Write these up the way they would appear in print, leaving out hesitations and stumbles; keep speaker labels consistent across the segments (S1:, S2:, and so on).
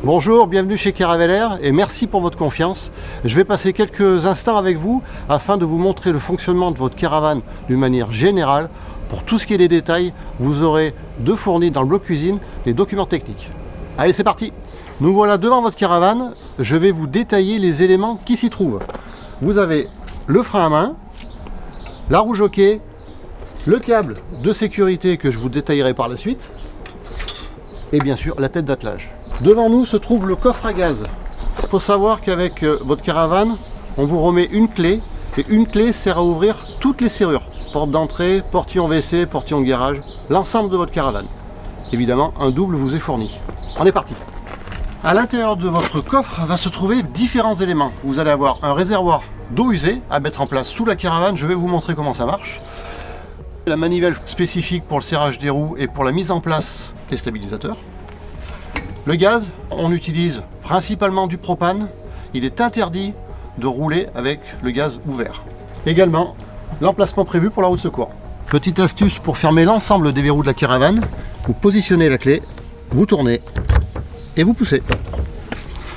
S1: Bonjour, bienvenue chez Caravelaire et merci pour votre confiance. Je vais passer quelques instants avec vous afin de vous montrer le fonctionnement de votre caravane d'une manière générale. Pour tout ce qui est des détails, vous aurez de fournis dans le bloc cuisine les documents techniques. Allez, c'est parti! Nous voilà devant votre caravane. Je vais vous détailler les éléments qui s'y trouvent. Vous avez le frein à main, la roue jockey, le câble de sécurité que je vous détaillerai par la suite et bien sûr la tête d'attelage. Devant nous se trouve le coffre à gaz. Il faut savoir qu'avec votre caravane, on vous remet une clé et une clé sert à ouvrir toutes les serrures. Porte d'entrée, portillon WC, portillon de garage, l'ensemble de votre caravane. Évidemment, un double vous est fourni. On est parti. À l'intérieur de votre coffre va se trouver différents éléments. Vous allez avoir un réservoir d'eau usée à mettre en place sous la caravane. Je vais vous montrer comment ça marche. La manivelle spécifique pour le serrage des roues et pour la mise en place des stabilisateurs. Le gaz, on utilise principalement du propane. Il est interdit de rouler avec le gaz ouvert. Également, l'emplacement prévu pour la roue de secours. Petite astuce pour fermer l'ensemble des verrous de la caravane. Vous positionnez la clé, vous tournez et vous poussez.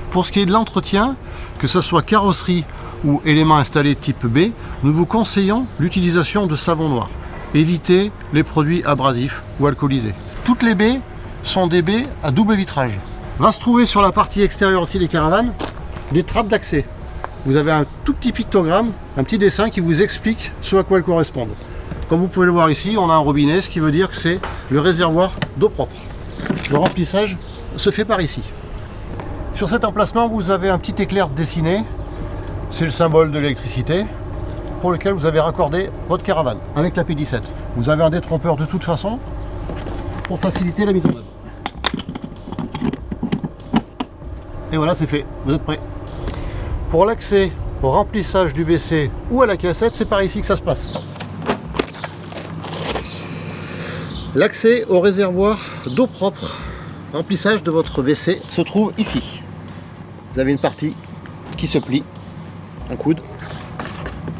S1: Pour ce qui est de l'entretien, que ce soit carrosserie ou éléments installés type B, nous vous conseillons l'utilisation de savon noir. Évitez les produits abrasifs ou alcoolisés. Toutes les baies sont des baies à double vitrage. Va se trouver sur la partie extérieure aussi des caravanes des trappes d'accès. Vous avez un tout petit pictogramme, un petit dessin qui vous explique ce à quoi elles correspondent. Comme vous pouvez le voir ici, on a un robinet, ce qui veut dire que c'est le réservoir d'eau propre. Le remplissage se fait par ici. Sur cet emplacement, vous avez un petit éclair dessiné. C'est le symbole de l'électricité pour lequel vous avez raccordé votre caravane avec la P17. Vous avez un détrompeur de toute façon pour faciliter la mise en œuvre. Et voilà, c'est fait. Vous êtes prêts. Pour l'accès au remplissage du WC ou à la cassette, c'est par ici que ça se passe. L'accès au réservoir d'eau propre, remplissage de votre WC, se trouve ici. Vous avez une partie qui se plie en coude.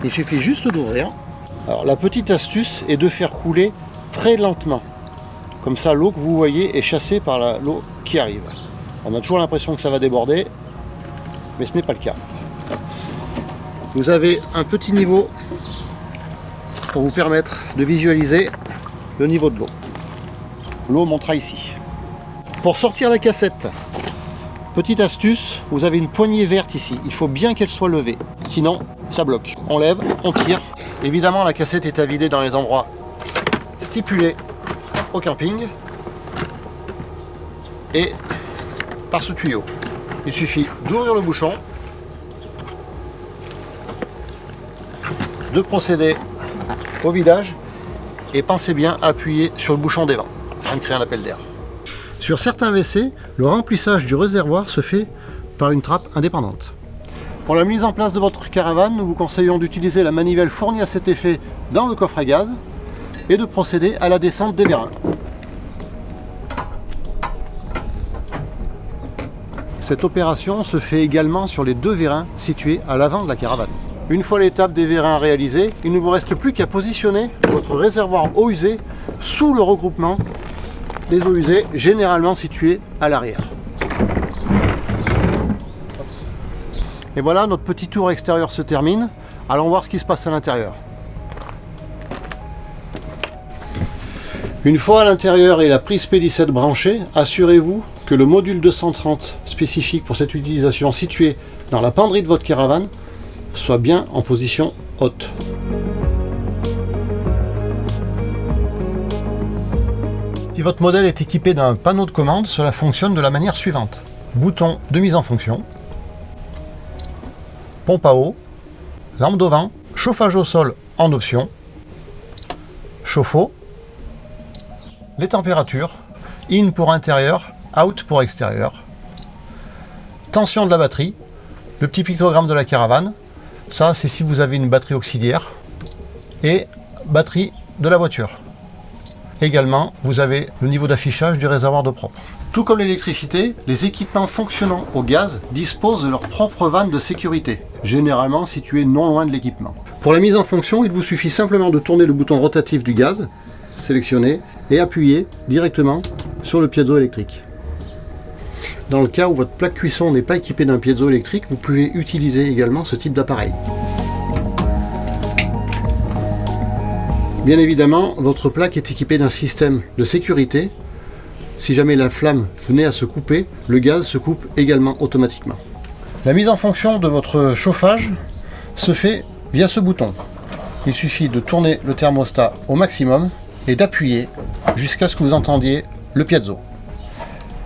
S1: Il suffit juste d'ouvrir. Alors la petite astuce est de faire couler très lentement. Comme ça, l'eau que vous voyez est chassée par l'eau qui arrive. On a toujours l'impression que ça va déborder, mais ce n'est pas le cas. Vous avez un petit niveau pour vous permettre de visualiser le niveau de l'eau. L'eau montera ici. Pour sortir la cassette, petite astuce, vous avez une poignée verte ici. Il faut bien qu'elle soit levée, sinon ça bloque. On lève, on tire. Évidemment, la cassette est à vider dans les endroits stipulés au camping et par ce tuyau. Il suffit d'ouvrir le bouchon, de procéder au vidage et pensez bien à appuyer sur le bouchon des vents afin de créer un appel d'air. Sur certains WC, le remplissage du réservoir se fait par une trappe indépendante. Pour la mise en place de votre caravane, nous vous conseillons d'utiliser la manivelle fournie à cet effet dans le coffre à gaz et de procéder à la descente des vérins. Cette opération se fait également sur les deux vérins situés à l'avant de la caravane. Une fois l'étape des vérins réalisée, il ne vous reste plus qu'à positionner votre réservoir eau usée sous le regroupement des eaux usées, généralement situé à l'arrière. Et voilà, notre petit tour extérieur se termine. Allons voir ce qui se passe à l'intérieur. Une fois à l'intérieur et la prise P17 branchée, assurez-vous que le module 230 spécifique pour cette utilisation situé dans la penderie de votre caravane soit bien en position haute. Si votre modèle est équipé d'un panneau de commande, cela fonctionne de la manière suivante. Bouton de mise en fonction, pompe à eau, lampe d'auvent, chauffage au sol en option, chauffe-eau, les températures, in pour intérieur, out pour extérieur, tension de la batterie, le petit pictogramme de la caravane, ça c'est si vous avez une batterie auxiliaire, et batterie de la voiture. Également, vous avez le niveau d'affichage du réservoir d'eau propre. Tout comme l'électricité, les équipements fonctionnant au gaz disposent de leur propre vanne de sécurité, généralement située non loin de l'équipement. Pour la mise en fonction, il vous suffit simplement de tourner le bouton rotatif du gaz, sélectionner, et appuyer directement sur le piezo électrique. Dans le cas où votre plaque cuisson n'est pas équipée d'un piezo électrique, vous pouvez utiliser également ce type d'appareil. Bien évidemment, votre plaque est équipée d'un système de sécurité. Si jamais la flamme venait à se couper, le gaz se coupe également automatiquement. La mise en fonction de votre chauffage se fait via ce bouton. Il suffit de tourner le thermostat au maximum et d'appuyer jusqu'à ce que vous entendiez le piezo.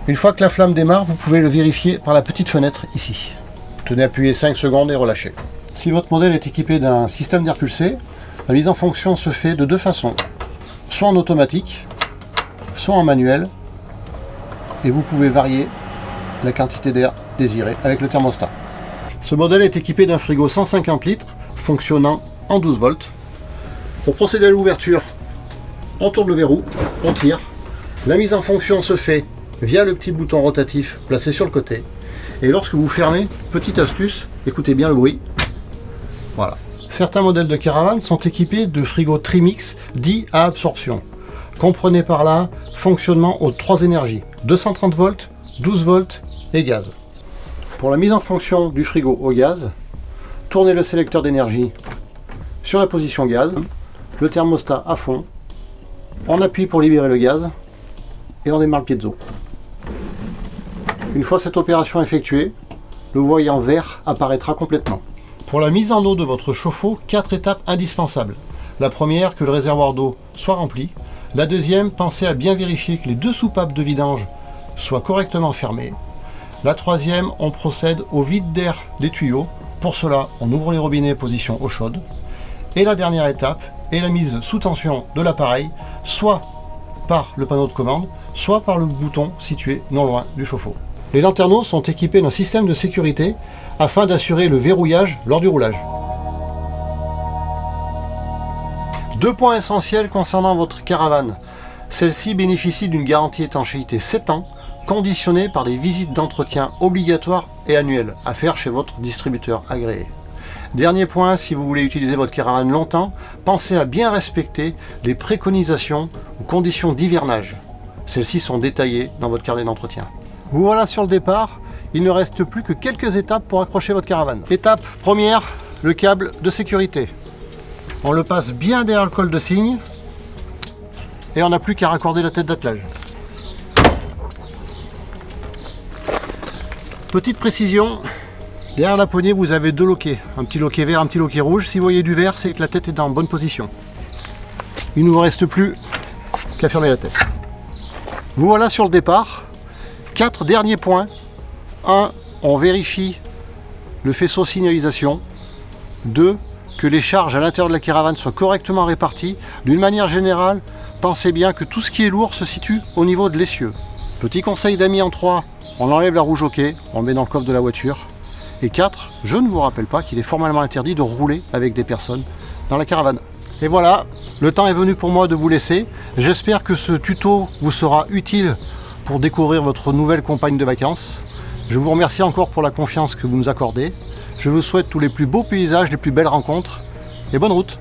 S1: Une fois que la flamme démarre, vous pouvez le vérifier par la petite fenêtre ici. Tenez appuyé 5 secondes et relâchez. Si votre modèle est équipé d'un système d'air pulsé, la mise en fonction se fait de deux façons. Soit en automatique, soit en manuel. Et vous pouvez varier la quantité d'air désirée avec le thermostat. Ce modèle est équipé d'un frigo 150 litres fonctionnant en 12 volts. Pour procéder à l'ouverture, on tourne le verrou, on tire. La mise en fonction se fait via le petit bouton rotatif placé sur le côté. Et lorsque vous fermez, petite astuce, écoutez bien le bruit. Voilà. Certains modèles de caravane sont équipés de frigos Trimix dits à absorption. Comprenez par là fonctionnement aux 3 énergies, 230 volts, 12 volts et gaz. Pour la mise en fonction du frigo au gaz, tournez le sélecteur d'énergie sur la position gaz, le thermostat à fond, on appuie pour libérer le gaz et on démarre le piezo. Une fois cette opération effectuée, le voyant vert apparaîtra complètement. Pour la mise en eau de votre chauffe-eau, 4 étapes indispensables. La première, que le réservoir d'eau soit rempli. La deuxième, pensez à bien vérifier que les 2 soupapes de vidange soient correctement fermées. La troisième, on procède au vide d'air des tuyaux. Pour cela, on ouvre les robinets position eau chaude. Et la dernière étape est la mise sous tension de l'appareil, soit par le panneau de commande, soit par le bouton situé non loin du chauffe-eau. Les lanterneaux sont équipés d'un système de sécurité afin d'assurer le verrouillage lors du roulage. 2 points essentiels concernant votre caravane. Celle-ci bénéficie d'une garantie étanchéité 7 ans, conditionnée par des visites d'entretien obligatoires et annuelles à faire chez votre distributeur agréé. Dernier point, si vous voulez utiliser votre caravane longtemps, pensez à bien respecter les préconisations ou conditions d'hivernage. Celles-ci sont détaillées dans votre carnet d'entretien. Vous voilà sur le départ, il ne reste plus que quelques étapes pour accrocher votre caravane. Étape première, le câble de sécurité. On le passe bien derrière le col de cygne et on n'a plus qu'à raccorder la tête d'attelage. Petite précision, derrière la poignée vous avez 2 loquets, un petit loquet vert, un petit loquet rouge. Si vous voyez du vert, c'est que la tête est en bonne position. Il ne vous reste plus qu'à fermer la tête. Vous voilà sur le départ. 4 derniers points. 1. On vérifie le faisceau signalisation. 2. Que les charges à l'intérieur de la caravane soient correctement réparties. D'une manière générale, pensez bien que tout ce qui est lourd se situe au niveau de l'essieu. Petit conseil d'amis en 3. On enlève la roue jockey, on le met dans le coffre de la voiture. Et 4. Je ne vous rappelle pas qu'il est formellement interdit de rouler avec des personnes dans la caravane. Et voilà, le temps est venu pour moi de vous laisser. J'espère que ce tuto vous sera utile pour découvrir votre nouvelle compagne de vacances. Je vous remercie encore pour la confiance que vous nous accordez. Je vous souhaite tous les plus beaux paysages, les plus belles rencontres et bonne route!